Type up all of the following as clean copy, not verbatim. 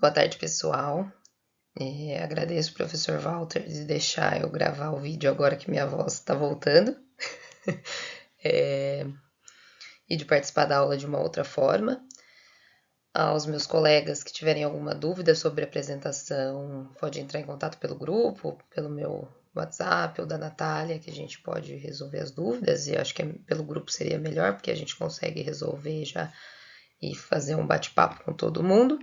Boa tarde, pessoal. Agradeço ao professor Walter de deixar eu gravar o vídeo agora que minha voz está voltando e de participar da aula de uma outra forma. Aos meus colegas que tiverem alguma dúvida sobre a apresentação, pode entrar em contato pelo grupo, pelo meu WhatsApp ou da Natália, que a gente pode resolver as dúvidas. E acho que pelo grupo seria melhor, porque a gente consegue resolver já e fazer um bate-papo com todo mundo.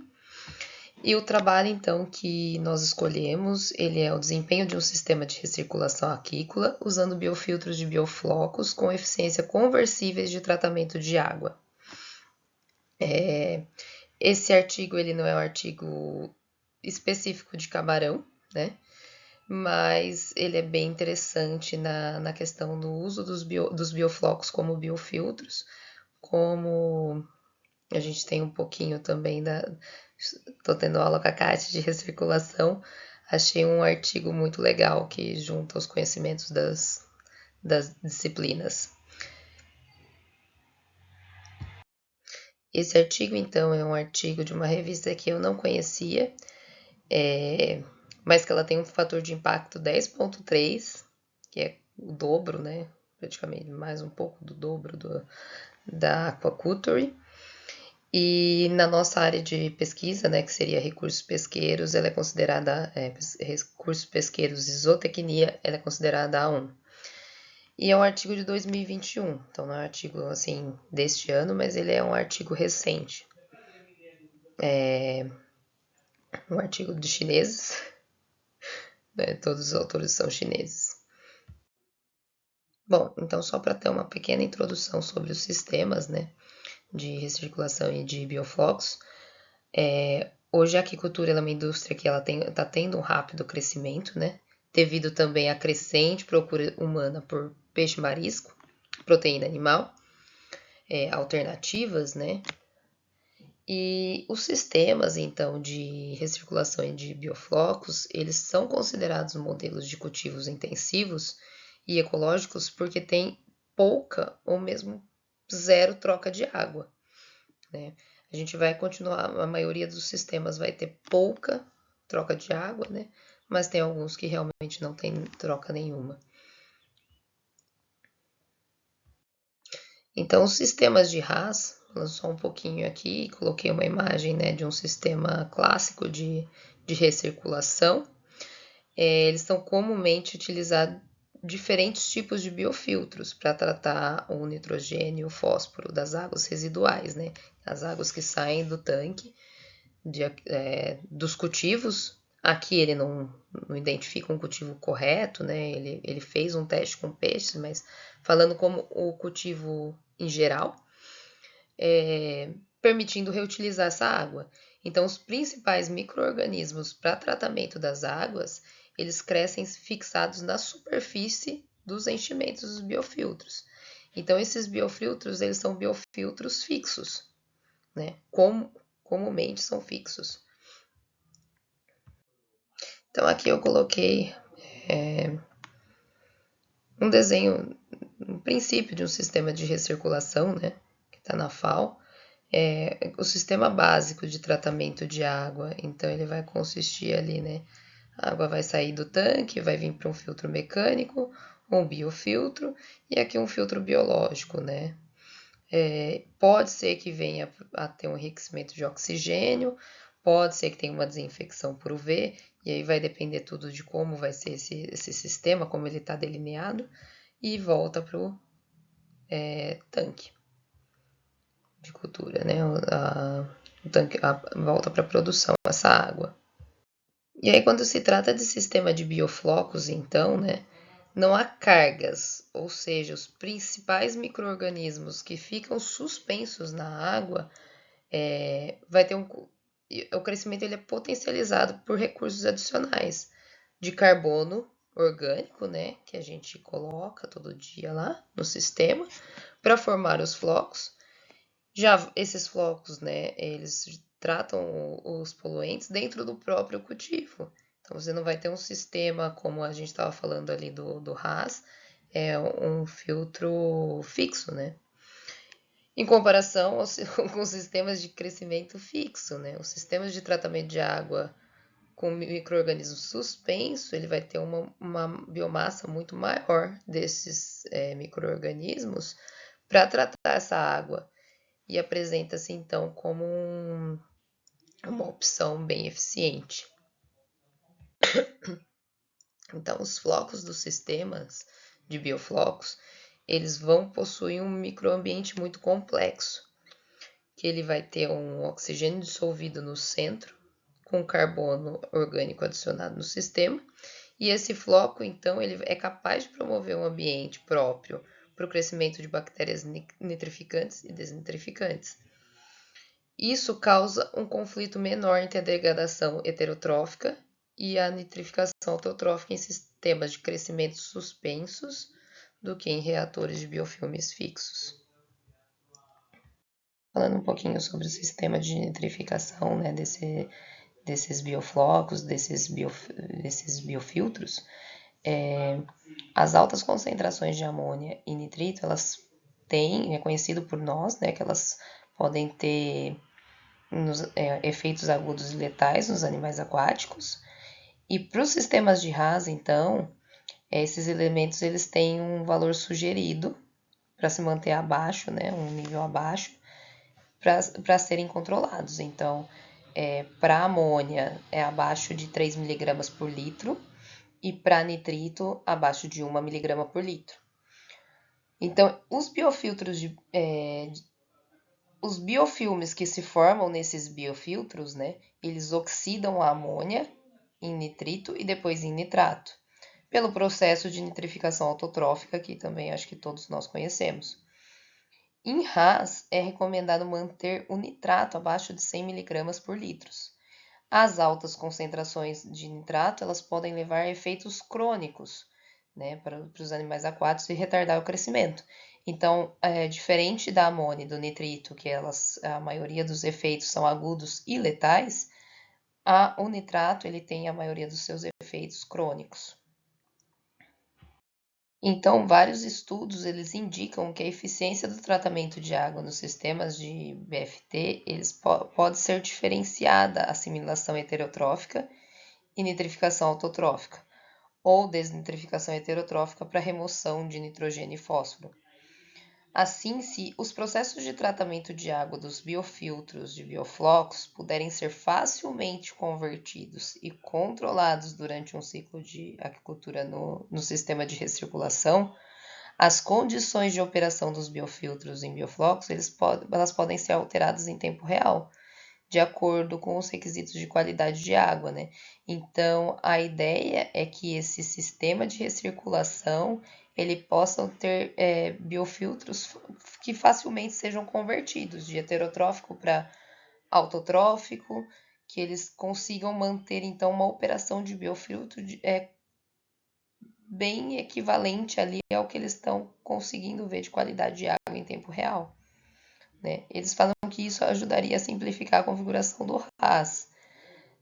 E o trabalho, então, que nós escolhemos, ele é o desempenho de um sistema de recirculação aquícola usando biofiltros de bioflocos com eficiência conversíveis de tratamento de água. Esse artigo, ele não é um artigo específico de camarão, né? Mas ele é bem interessante na questão do uso dos bioflocos como biofiltros, como a gente tem um pouquinho também Estou tendo aula com a Kátia de recirculação. Achei um artigo muito legal que junta os conhecimentos das disciplinas. Esse artigo, então, é um artigo de uma revista que eu não conhecia, mas que ela tem um fator de impacto 10.3, que é o dobro, né? Praticamente mais um pouco do dobro da Aquaculture. E na nossa área de pesquisa, né, que seria recursos pesqueiros, ela é considerada, recursos pesqueiros e zootecnia, ela é considerada A1. E é um artigo de 2021, então não é um artigo, assim, deste ano, mas ele é um artigo recente. É um artigo de chineses, né, todos os autores são chineses. Bom, então só para ter uma pequena introdução sobre os sistemas, né, de recirculação e de bioflocos, hoje a aquicultura é uma indústria que ela está tendo um rápido crescimento, né? Devido também à crescente procura humana por peixe marisco, proteína animal, alternativas, né? E os sistemas, então, de recirculação e de bioflocos, eles são considerados modelos de cultivos intensivos e ecológicos porque tem pouca ou mesmo zero troca de água, né? A gente vai continuar, a maioria dos sistemas vai ter pouca troca de água, né? Mas tem alguns que realmente não tem troca nenhuma. Então, os sistemas de RAS, lançou um pouquinho aqui, coloquei uma imagem, né, de um sistema clássico de recirculação. Eles são comumente utilizados diferentes tipos de biofiltros para tratar o nitrogênio e o fósforo das águas residuais, né? As águas que saem do tanque dos cultivos. Aqui ele não identifica um cultivo correto, né? Ele fez um teste com peixes, mas falando como o cultivo em geral, permitindo reutilizar essa água. Então, os principais micro-organismos para tratamento das águas, eles crescem fixados na superfície dos enchimentos dos biofiltros. Então, esses biofiltros, eles são biofiltros fixos, né? Comumente são fixos. Então, aqui eu coloquei um desenho, um princípio de um sistema de recirculação, né? Que está na FAO. O sistema básico de tratamento de água, então ele vai consistir ali, né? A água vai sair do tanque, vai vir para um filtro mecânico, um biofiltro e aqui um filtro biológico, né? Pode ser que venha a ter um enriquecimento de oxigêno, pode ser que tenha uma desinfecção por UV, e aí vai depender tudo de como vai ser esse sistema, como ele está delineado, e volta para o tanque de cultura, né? O tanque volta para a produção essa água. E aí, quando se trata de sistema de bioflocos, então, né? Não há cargas, ou seja, os principais micro-organismos que ficam suspensos na água vai ter o crescimento ele é potencializado por recursos adicionais de carbono orgânico, né, que a gente coloca todo dia lá no sistema para formar os flocos. Já esses flocos, né, eles tratam os poluentes dentro do próprio cultivo. Então você não vai ter um sistema como a gente estava falando ali do RAS, um filtro fixo, né? em comparação com sistemas de crescimento fixo, né? Os sistemas de tratamento de água com micro-organismo suspenso, ele vai ter uma biomassa muito maior desses micro-organismos para tratar essa água e apresenta-se então como uma opção bem eficiente. Então, os flocos dos sistemas de bioflocos, eles vão possuir um microambiente muito complexo, que ele vai ter um oxigênio dissolvido no centro, com carbono orgânico adicionado no sistema, e esse floco, então, ele é capaz de promover um ambiente próprio para o crescimento de bactérias nitrificantes e desnitrificantes. Isso causa um conflito menor entre a degradação heterotrófica e a nitrificação autotrófica em sistemas de crescimento suspensos do que em reatores de biofilmes fixos. Falando um pouquinho sobre o sistema de nitrificação, né, desses bioflocos, desses biofiltros, as altas concentrações de amônia e nitrito, elas têm, é conhecido por nós, né, que elas podem ter efeitos agudos e letais nos animais aquáticos. E para os sistemas de RAS, então, esses elementos eles têm um valor sugerido para se manter abaixo, né, um nível abaixo, para serem controlados. Então, para amônia é abaixo de 3 mg por litro e para nitrito abaixo de 1 mg por litro. Então, os biofilmes que se formam nesses biofiltros, né, eles oxidam a amônia em nitrito e depois em nitrato, pelo processo de nitrificação autotrófica, que também acho que todos nós conhecemos. Em RAS, é recomendado manter o nitrato abaixo de 100 mg por litro. As altas concentrações de nitrato, elas podem levar a efeitos crônicos, né, para os animais aquáticos e retardar o crescimento. Então, diferente da amônia e do nitrito, que a maioria dos efeitos são agudos e letais, o nitrato ele tem a maioria dos seus efeitos crônicos. Então, vários estudos eles indicam que a eficiência do tratamento de água nos sistemas de BFT pode ser diferenciada a assimilação heterotrófica e nitrificação autotrófica, ou desnitrificação heterotrófica para remoção de nitrogênio e fósforo. Assim, se os processos de tratamento de água dos biofiltros de bioflocos puderem ser facilmente convertidos e controlados durante um ciclo de aquicultura no sistema de recirculação, as condições de operação dos biofiltros em bioflocos elas podem ser alteradas em tempo real, de acordo com os requisitos de qualidade de água, né? Então, a ideia é que esse sistema de recirculação ele possa ter biofiltros que facilmente sejam convertidos de heterotrófico para autotrófico, que eles consigam manter, então, uma operação de biofiltro bem equivalente ali ao que eles estão conseguindo ver de qualidade de água em tempo real. Né? Eles falam que isso ajudaria a simplificar a configuração do RAS.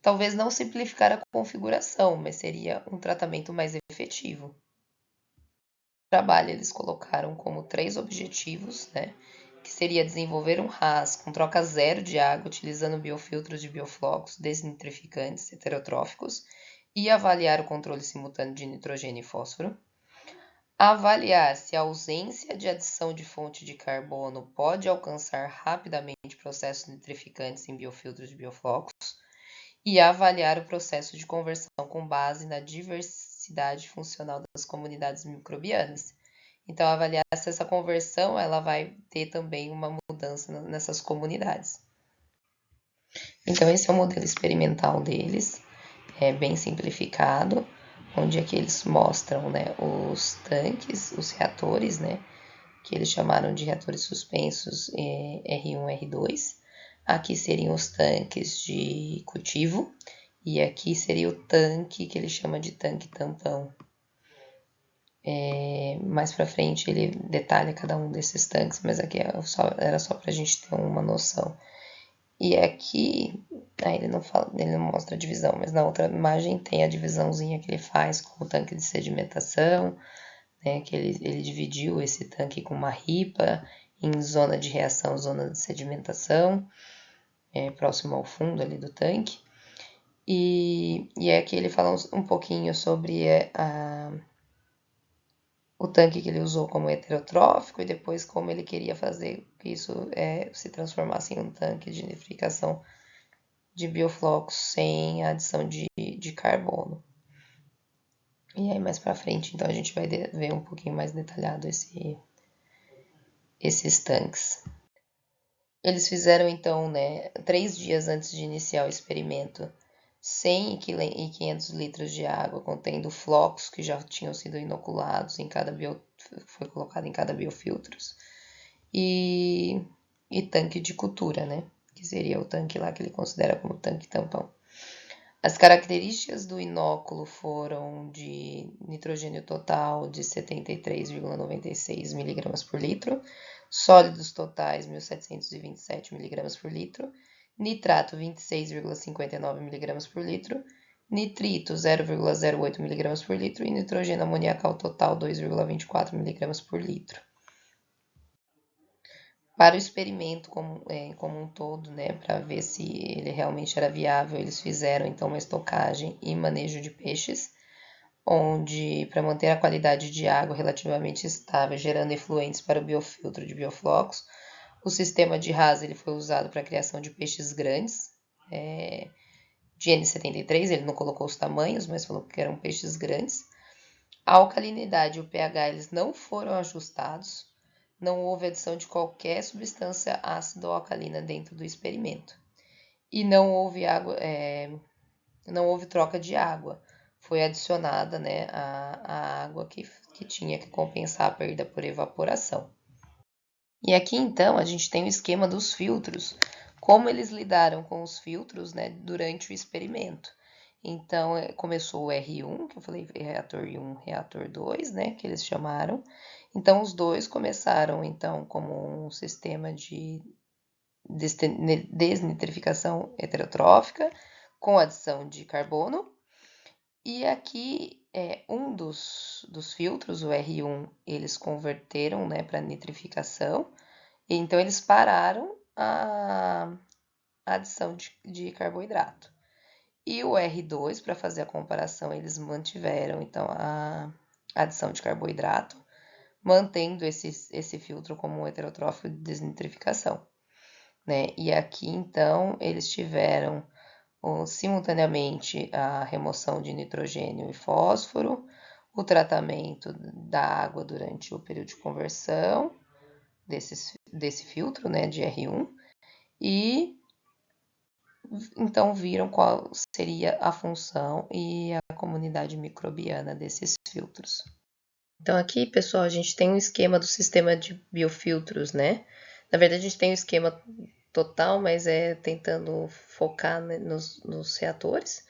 Talvez não simplificar a configuração, mas seria um tratamento mais efetivo. No trabalho, eles colocaram como 3 objetivos, né? Que seria desenvolver um RAS com troca zero de água utilizando biofiltros de bioflocos desnitrificantes heterotróficos e avaliar o controle simultâneo de nitrogênio e fósforo. Avaliar se a ausência de adição de fonte de carbono pode alcançar rapidamente processos nitrificantes em biofiltros de bioflocos e avaliar o processo de conversão com base na diversidade funcional das comunidades microbianas. Então, avaliar se essa conversão ela vai ter também uma mudança nessas comunidades. Então, esse é o modelo experimental deles, é bem simplificado, onde aqui eles mostram, né, os tanques, os reatores, né, que eles chamaram de reatores suspensos R1, R2. Aqui seriam os tanques de cultivo e aqui seria o tanque que ele chama de tanque tampão. Mais para frente ele detalha cada um desses tanques, mas aqui era só para a gente ter uma noção. E aqui, ele não mostra a divisão, mas na outra imagem tem a divisãozinha que ele faz com o tanque de sedimentação, né, que ele dividiu esse tanque com uma ripa em zona de reação, zona de sedimentação, próximo ao fundo ali do tanque. E aqui ele fala um pouquinho sobre o tanque que ele usou como heterotrófico e depois como ele queria fazer que isso se transformasse em um tanque de nitrificação de bioflocos sem adição de carbono. E aí mais para frente, então, a gente vai ver um pouquinho mais detalhado esses tanques. Eles fizeram, então, 3 dias antes de iniciar o experimento, 100 e 500 litros de água contendo flocos que já tinham sido inoculados foi colocado em cada biofiltros, e tanque de cultura, que seria o tanque lá que ele considera como tanque tampão. As características do inóculo foram de nitrogênio total de 73,96 mg por litro, sólidos totais 1.727 mg por litro, nitrato 26,59 mg por litro, nitrito 0,08 mg por litro e nitrogênio amoniacal total 2,24 mg por litro. Para o experimento como um todo, para ver se ele realmente era viável, eles fizeram então uma estocagem e manejo de peixes, onde, para manter a qualidade de água relativamente estável, gerando efluentes para o biofiltro de bioflocos, o sistema de RAS ele foi usado para a criação de peixes grandes, de N73, ele não colocou os tamanhos, mas falou que eram peixes grandes. A alcalinidade e o pH eles não foram ajustados, não houve adição de qualquer substância ácida ou alcalina dentro do experimento. E não houve troca de água. Foi adicionada a água que tinha que compensar a perda por evaporação. E aqui então a gente tem o esquema dos filtros, como eles lidaram com os filtros durante o experimento. Então começou o R1, que eu falei reator 1, reator 2, que eles chamaram. Então, os dois começaram, então, como um sistema de desnitrificação heterotrófica com adição de carbono. E aqui, um dos filtros, o R1, eles converteram para nitrificação. Então, eles pararam a adição de carboidrato. E o R2, para fazer a comparação, eles mantiveram, então, a adição de carboidrato, mantendo esse filtro como um heterotrófico de desnitrificação. E aqui, então, eles tiveram simultaneamente a remoção de nitrogênio e fósforo, o tratamento da água durante o período de conversão desse filtro de R1 e então viram qual seria a função e a comunidade microbiana desses filtros. Então aqui, pessoal, a gente tem um esquema do sistema de biofiltros, Na verdade, a gente tem um esquema total, mas tentando focar nos reatores.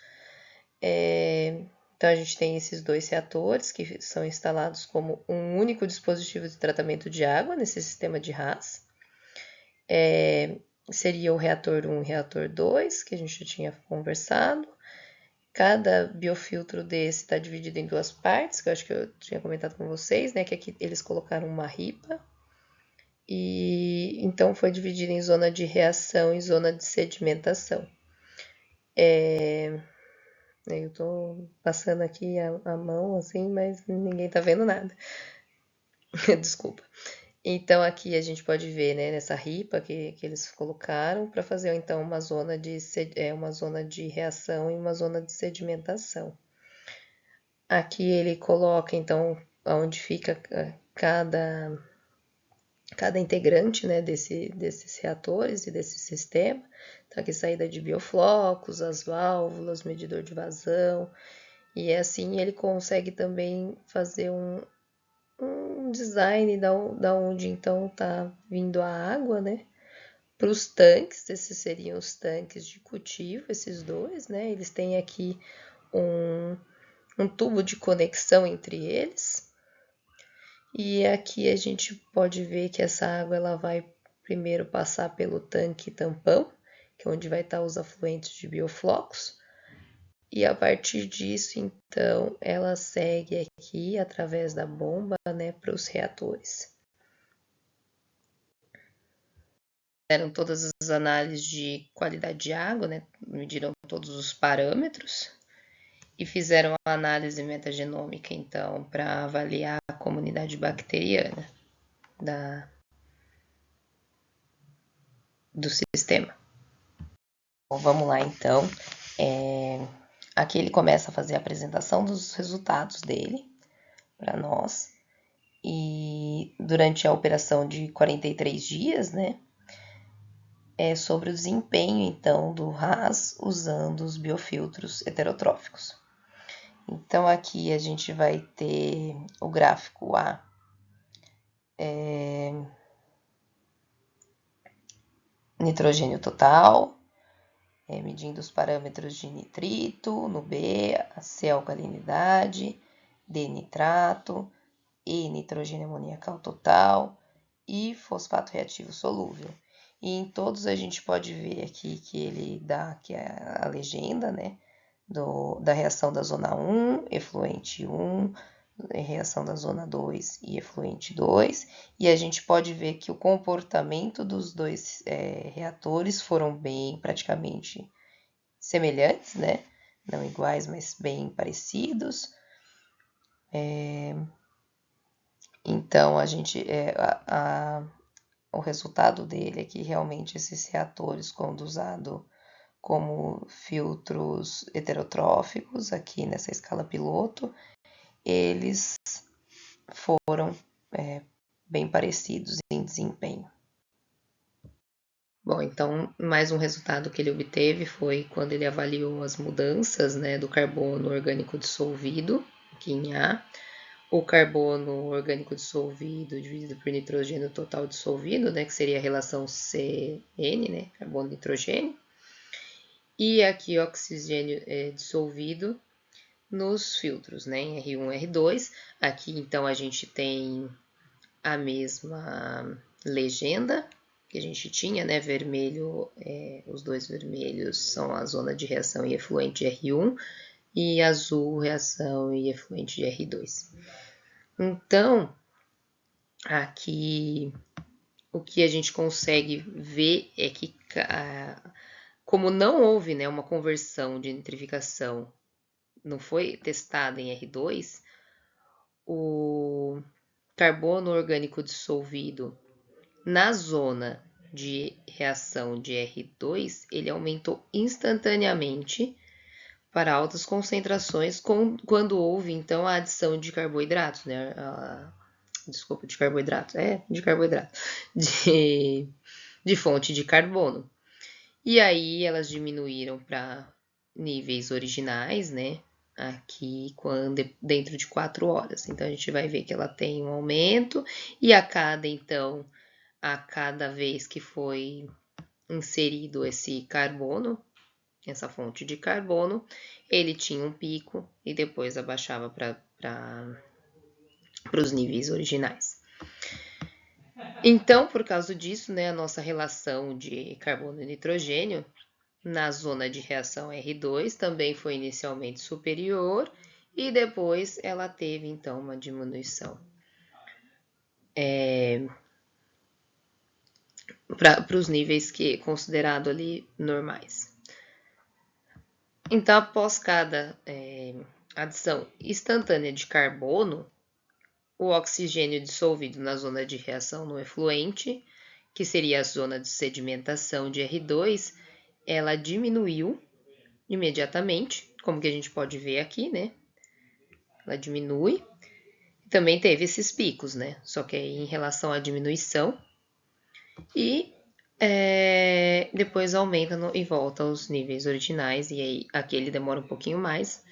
Então a gente tem esses dois reatores que são instalados como um único dispositivo de tratamento de água nesse sistema de RAS. Seria o reator 1 e o reator 2, que a gente já tinha conversado. Cada biofiltro desse está dividido em duas partes, que eu acho que eu tinha comentado com vocês, que aqui eles colocaram uma ripa. E então foi dividido em zona de reação e zona de sedimentação. Eu tô passando aqui a mão assim, mas ninguém tá vendo nada. Desculpa. Então aqui a gente pode ver, nessa ripa que eles colocaram para fazer então uma zona de reação e uma zona de sedimentação. Aqui ele coloca então onde fica cada integrante desses reatores e desse sistema. Então aqui saída de bioflocos, as válvulas, medidor de vazão. E assim ele consegue também fazer um design da onde então está vindo a água, para os tanques. Esses seriam os tanques de cultivo, esses dois, Eles têm aqui um tubo de conexão entre eles. E aqui a gente pode ver que essa água ela vai primeiro passar pelo tanque tampão, que é onde vai estar os afluentes de bioflocos. E a partir disso, então, ela segue aqui através da bomba, para os reatores. fizeram todas as análises de qualidade de água, né? Mediram todos os parâmetros e fizeram a análise metagenômica, então, para avaliar a comunidade bacteriana do sistema. Bom, vamos lá, então. Aqui ele começa a fazer a apresentação dos resultados dele para nós. E durante a operação de 43 dias, né? É sobre o desempenho, então, do RAS usando os biofiltros heterotróficos. Então, aqui a gente vai ter o gráfico A, nitrogênio total, medindo os parâmetros de nitrito, no B, a C, alcalinidade, D, nitrato, E, nitrogênio amoniacal total e fosfato reativo solúvel. E em todos a gente pode ver aqui que ele dá aqui a legenda, né, da reação da zona 1, efluente 1, reação da zona 2 e efluente 2, e a gente pode ver que o comportamento dos dois reatores foram praticamente semelhantes, né? Não iguais, mas bem parecidos. Então, o resultado dele é que realmente esses reatores, quando usados como filtros heterotróficos, aqui nessa escala piloto, eles foram bem parecidos em desempenho. Bom, então, mais um resultado que ele obteve foi quando ele avaliou as mudanças, né, do carbono orgânico dissolvido, aqui em A, o carbono orgânico dissolvido dividido por nitrogênio total dissolvido, né, que seria a relação CN, né, carbono e nitrogênio, e aqui oxigênio dissolvido nos filtros, né, em R1 e R2. Aqui, então, a gente tem a mesma legenda que a gente tinha, né, vermelho, os dois vermelhos são a zona de reação e efluente de R1, e azul, reação e efluente de R2. Então, aqui o que a gente consegue ver é que, como não houve, né, uma conversão de nitrificação, não foi testada em R2, o carbono orgânico dissolvido na zona de reação de R2, ele aumentou instantaneamente para altas concentrações quando houve, então, a adição de carboidratos, né? Desculpa, de carboidrato, de fonte de carbono. E aí elas diminuíram para níveis originais, né? Aqui dentro de 4 horas. Então a gente vai ver que ela tem um aumento e a cada vez que foi inserido esse carbono, essa fonte de carbono, ele tinha um pico e depois abaixava para os níveis originais. Então, por causa disso, né, a nossa relação de carbono e nitrogênio na zona de reação R2 também foi inicialmente superior e depois ela teve, então, uma diminuição para os níveis que considerado ali normais. Então, após cada adição instantânea de carbono, o oxigênio dissolvido na zona de reação no efluente, que seria a zona de sedimentação de R2, ela diminuiu imediatamente, como que a gente pode ver aqui, né? Ela diminui. Também teve esses picos, né? Só que aí em relação à diminuição. E depois aumenta e volta aos níveis originais. E aí aqui ele demora um pouquinho mais,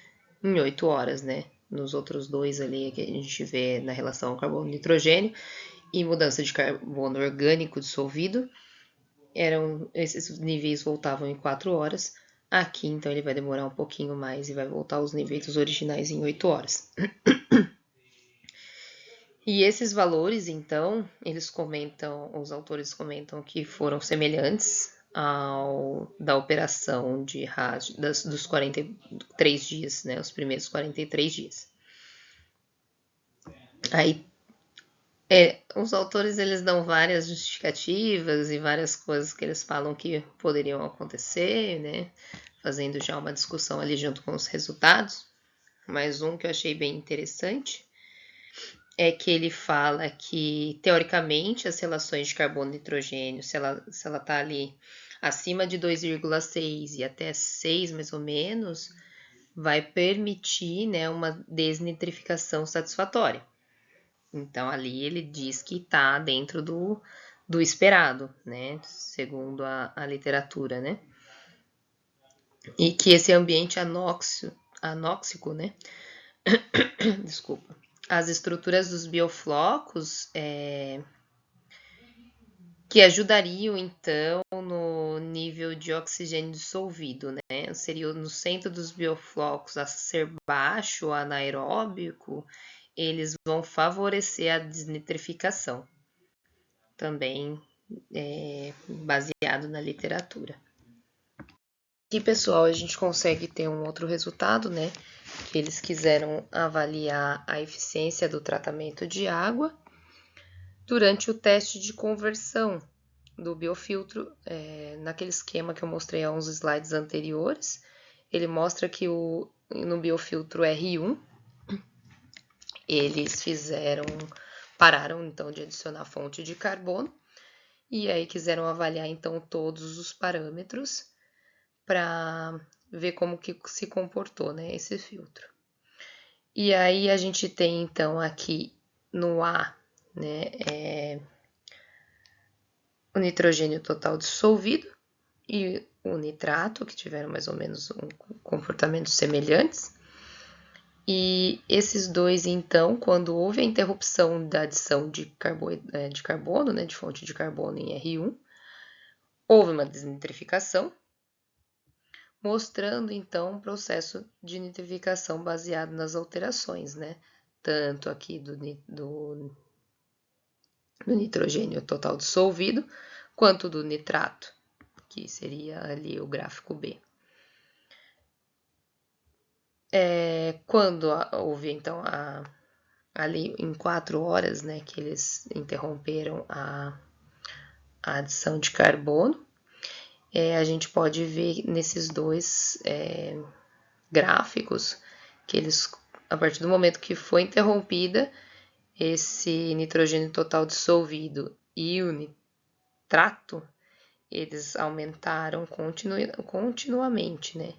em 8 horas, né? Nos outros dois ali que a gente vê na relação carbono-nitrogênio e mudança de carbono orgânico dissolvido, esses níveis voltavam em 4 horas. Aqui, então, ele vai demorar um pouquinho mais e vai voltar aos níveis originais em 8 horas. E esses valores, então, os autores comentam que foram semelhantes da operação de RAS dos 43 dias, né, os primeiros 43 dias. Aí, Os autores eles dão várias justificativas e várias coisas que eles falam que poderiam acontecer, né? Fazendo já uma discussão ali junto com os resultados. Mas um que eu achei bem interessante é que ele fala que, teoricamente, as relações de carbono e nitrogênio, se ela tá ali acima de 2,6 e até 6 mais ou menos, vai permitir, né, uma desnitrificação satisfatória. Então, ali ele diz que está dentro do esperado, né? Segundo a literatura, né? E que esse ambiente anóxico, né? Desculpa. As estruturas dos bioflocos que ajudariam, então, no nível de oxigênio dissolvido, né? Seria no centro dos bioflocos a ser baixo, anaeróbico, eles vão favorecer a desnitrificação. Também baseado na literatura. Aqui, pessoal, a gente consegue ter um outro resultado, né? Que eles quiseram avaliar a eficiência do tratamento de água durante o teste de conversão do biofiltro, naquele esquema que eu mostrei há uns slides anteriores. Ele mostra que no biofiltro R1, eles pararam então de adicionar fonte de carbono, e aí quiseram avaliar então todos os parâmetros para ver como que se comportou, né, esse filtro. E aí a gente tem então aqui no A, né, o nitrogênio total dissolvido e o nitrato, que tiveram mais ou menos comportamentos semelhantes. E esses dois, então, quando houve a interrupção da adição de carbono, né, de fonte de carbono em R1, houve uma desnitrificação, mostrando então um processo de nitrificação baseado nas alterações, né? Tanto aqui do nitrogênio total dissolvido, quanto do nitrato, que seria ali o gráfico B. Quando houve então ali em 4 horas, né, que eles interromperam a adição de carbono, a gente pode ver nesses dois gráficos que eles, a partir do momento que foi interrompida esse nitrogênio total dissolvido e o nitrato, eles aumentaram continuamente, né?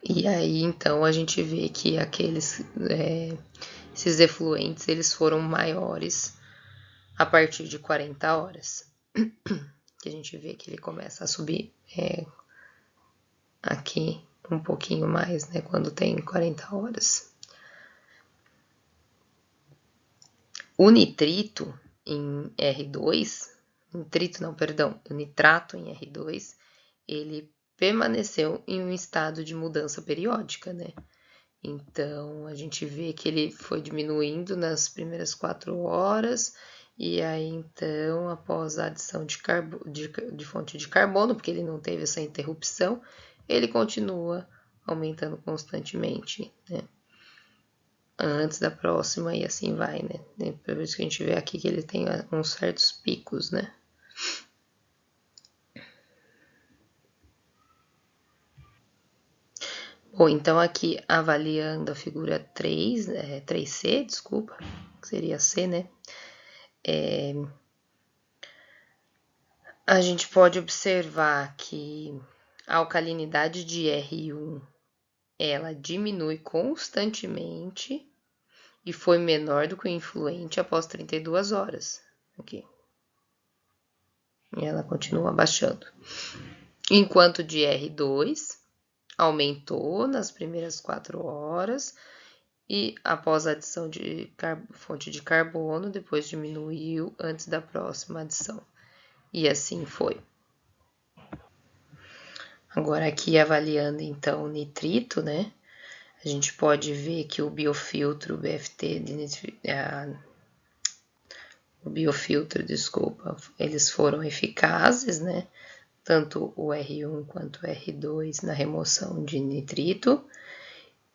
E aí, então, a gente vê que esses efluentes, eles foram maiores a partir de 40 horas. Que a gente vê que ele começa a subir aqui um pouquinho mais, né, quando tem 40 horas. O nitrito em R2, o nitrato em R2, ele permaneceu em um estado de mudança periódica, né? Então, a gente vê que ele foi diminuindo nas primeiras 4 horas, e aí, então, após a adição de fonte de carbono, porque ele não teve essa interrupção, ele continua aumentando constantemente, né? Antes da próxima e assim vai, né? Por isso que a gente vê aqui que ele tem uns certos picos, né? Bom, então aqui avaliando a figura 3, 3C, desculpa, que seria C, né? A gente pode observar que a alcalinidade de R1 ela diminui constantemente e foi menor do que o influente após 32 horas. Aqui. E ela continua baixando. Enquanto de R2 aumentou nas primeiras 4 horas e após a adição de fonte de carbono, depois diminuiu antes da próxima adição. E assim foi. Agora aqui avaliando então o nitrito, né? A gente pode ver que o biofiltro, o BFT, eles foram eficazes, né? Tanto o R1 quanto o R2 na remoção de nitrito.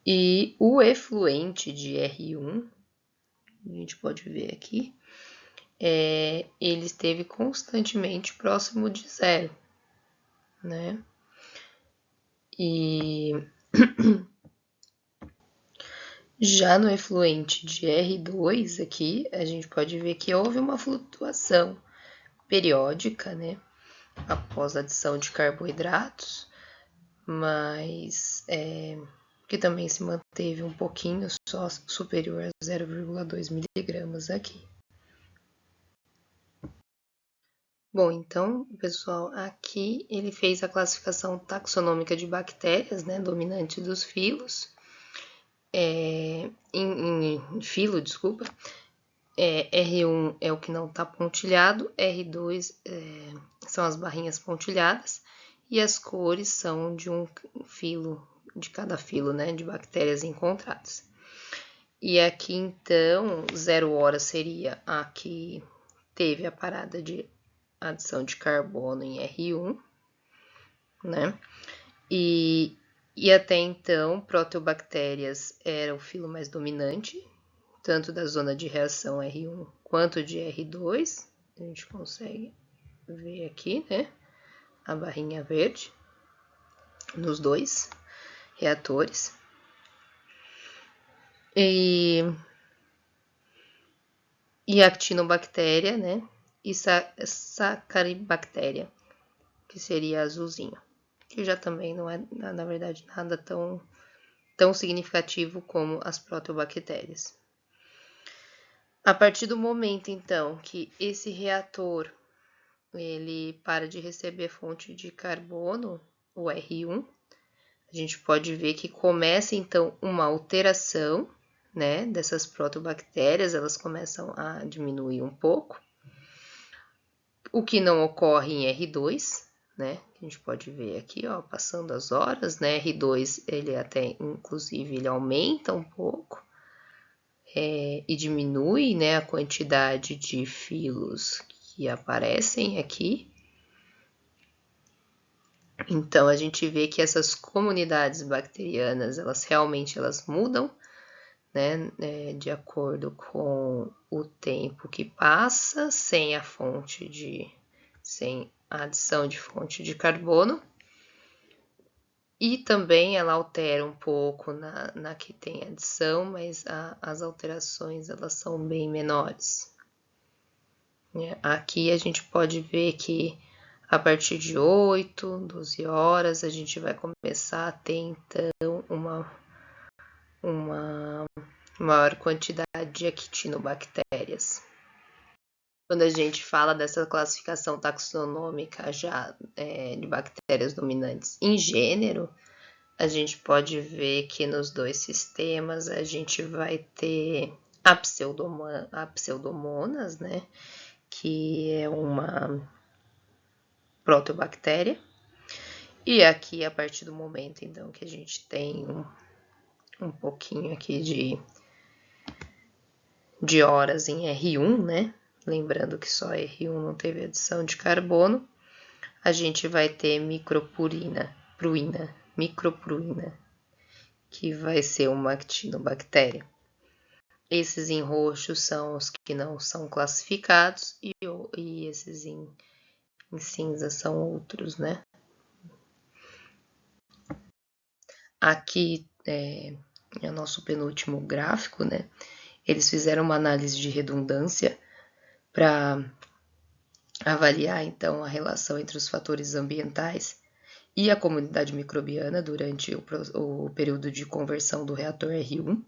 E o efluente de R1, a gente pode ver aqui, ele esteve constantemente próximo de zero, né? E já no efluente de R2 aqui, a gente pode ver que houve uma flutuação periódica, né? Após a adição de carboidratos, mas que também se manteve um pouquinho só superior a 0,2 miligramas aqui. Bom, então, pessoal, aqui ele fez a classificação taxonômica de bactérias, né, dominante dos filos, filo, desculpa, R1 é o que não está pontilhado, R2 são as barrinhas pontilhadas, e as cores são de um filo, de cada filo, né, de bactérias encontradas. E aqui, então, 0 hora seria a que teve a parada de adição de carbono em R1, né? E até então, proteobactérias era o filo mais dominante, tanto da zona de reação R1 quanto de R2. A gente consegue ver aqui, né? A barrinha verde nos dois reatores. E actinobactéria, né? E sacaribactéria, que seria azulzinho, que já também não é, na verdade, nada tão significativo como as proteobactérias. A partir do momento, então, que esse reator ele para de receber fonte de carbono, o R1, a gente pode ver que começa, então, uma alteração, né, dessas protobactérias, elas começam a diminuir um pouco, o que não ocorre em R2, né, a gente pode ver aqui, ó, passando as horas, né, R2, ele até, inclusive, ele aumenta um pouco, e diminui, né, a quantidade de filos que aparecem aqui. Então, a gente vê que essas comunidades bacterianas, elas realmente mudam, né, de acordo com o tempo que passa, sem a adição de fonte de carbono. E também ela altera um pouco na que tem adição, mas as alterações elas são bem menores. Aqui a gente pode ver que a partir de 8, 12 horas, a gente vai começar a ter, então, uma maior quantidade de actinobactérias. Quando a gente fala dessa classificação taxonômica já de bactérias dominantes em gênero, a gente pode ver que nos dois sistemas a gente vai ter a pseudomonas, né, que é uma proteobactéria. E aqui, a partir do momento, então, que a gente tem um pouquinho aqui de horas em R1, né? Lembrando que só R1 não teve adição de carbono, a gente vai ter micropruina, que vai ser uma actinobactéria. Esses em roxo são os que não são classificados e esses em cinza são outros, né? Aqui é o nosso penúltimo gráfico, né? Eles fizeram uma análise de redundância para avaliar, então, a relação entre os fatores ambientais e a comunidade microbiana durante o período de conversão do reator R1.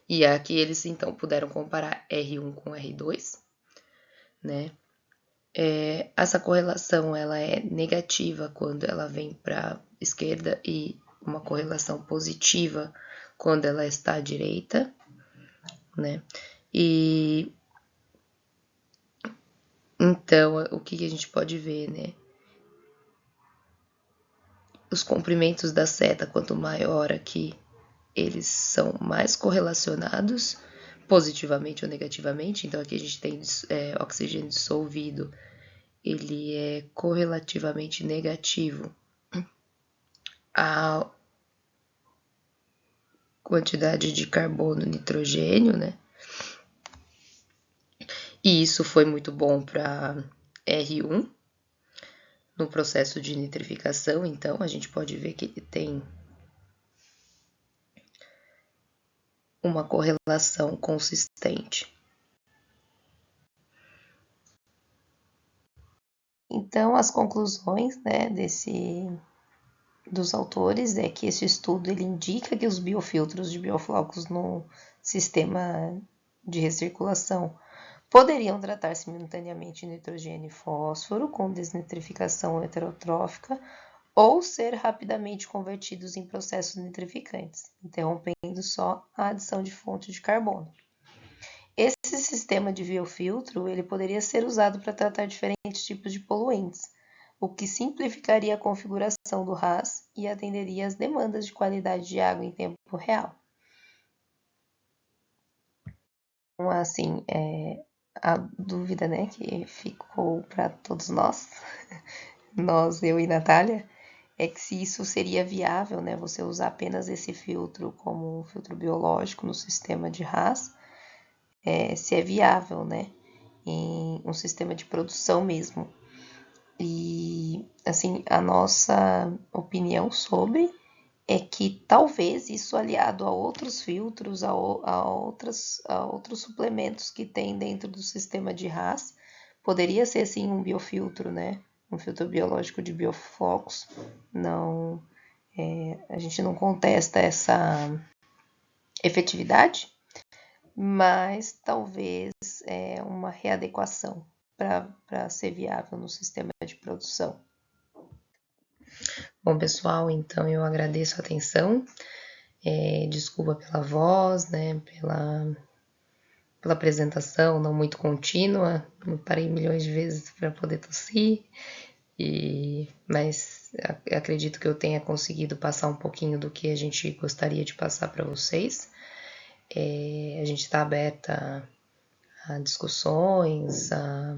E aqui eles, então, puderam comparar R1 com R2, né? Essa correlação ela é negativa quando ela vem para a esquerda e uma correlação positiva quando ela está à direita, né? E então, o que a gente pode ver, né? Os comprimentos da seta, quanto maior aqui, eles são mais correlacionados, positivamente ou negativamente. Então, aqui a gente tem oxigênio dissolvido, ele é correlativamente negativo quantidade de carbono e nitrogênio, né? E isso foi muito bom para R1 no processo de nitrificação, então a gente pode ver que ele tem uma correlação consistente. Então, as conclusões, né, dos autores é que esse estudo ele indica que os biofiltros de bioflocos no sistema de recirculação poderiam tratar simultaneamente nitrogênio e fósforo com desnitrificação heterotrófica ou ser rapidamente convertidos em processos nitrificantes, interrompendo só a adição de fonte de carbono. Esse sistema de biofiltro ele poderia ser usado para tratar diferentes tipos de poluentes, o que simplificaria a configuração do RAS e atenderia às demandas de qualidade de água em tempo real. Então, assim, a dúvida, né, que ficou para todos nós, eu e Natália, é que se isso seria viável, né, você usar apenas esse filtro como um filtro biológico no sistema de RAS, se é viável, né, em um sistema de produção mesmo. E, assim, a nossa opinião sobre é que talvez isso aliado a outros filtros, a outros suplementos que tem dentro do sistema de RAS, poderia ser sim um biofiltro, né? Um filtro biológico de bioflocos. Não, a gente não contesta essa efetividade, mas talvez uma readequação para ser viável no sistema de produção. Bom, pessoal, então eu agradeço a atenção. Desculpa pela voz, né, pela apresentação não muito contínua. Eu parei milhões de vezes para poder tossir, mas acredito que eu tenha conseguido passar um pouquinho do que a gente gostaria de passar para vocês. A gente está aberta a discussões, a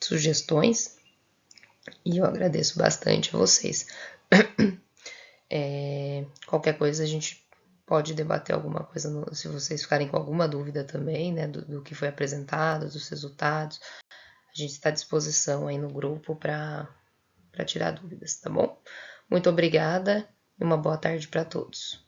sugestões, e eu agradeço bastante a vocês. Qualquer coisa a gente pode debater alguma coisa, se vocês ficarem com alguma dúvida também, né, do que foi apresentado, dos resultados, a gente está à disposição aí no grupo para tirar dúvidas, tá bom? Muito obrigada e uma boa tarde para todos.